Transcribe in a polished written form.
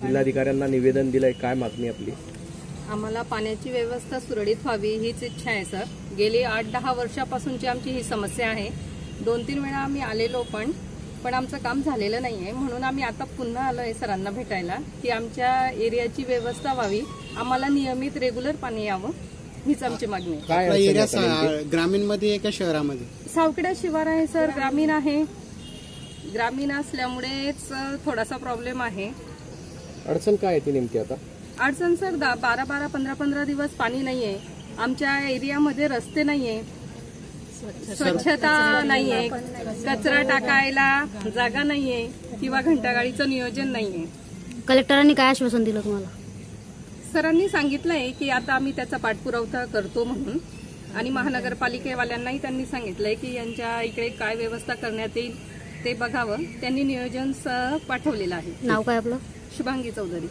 जिल्हाधिकाऱ्यांना निवेदन दिलंय, काय मागणी आपली? आम्हाला पाण्याची व्यवस्था सुरळीत व्हावी हीच इच्छा आहे सर. गेली 8-10 वर्षापासूनची आमची ही समस्या आहे. 2-3 वेळा आम्ही आलेलो पण आमचं काम झालेलं नाहीये. म्हणून आम्ही आता पुन्हा आलोय सरांना भेटायला की आमच्या एरियाची व्यवस्था व्हावी, आम्हाला नियमित रेग्युलर पाणी यावं हीच आमची मागणी आहे. काय एरिया ग्रामीण मध्ये आहे का शहरामध्ये? सावखेडा शिवार आहे सर, ग्रामीण आहे. ग्रामीण असल्यामुळेच थोडासा प्रॉब्लेम आहे. अडचण काय येते नेमकी आता? अडचण सर 12-12, 15-15 दिवस पाणी नाहीये. आमच्या एरियामध्ये रस्ते नाहीये, स्वच्छता नाहीये, कचरा टाकायला जागा नाहीये किंवा घंटागाडीचं नियोजन नाहीये. कलेक्टरांनी काय आश्वासन दिलं तुम्हाला? सरांनी सांगितलंय की आता आम्ही त्याचा पाठपुरावा करतो म्हणून, आणि महानगरपालिकेवाल्यांनाही त्यांनी सांगितलंय की यांच्या इकडे काय व्यवस्था करण्यात येईल ते बघावं. त्यांनी नियोजन पाठवलेलं आहे. नाव काय आपलं? शुभांगी चौधरी.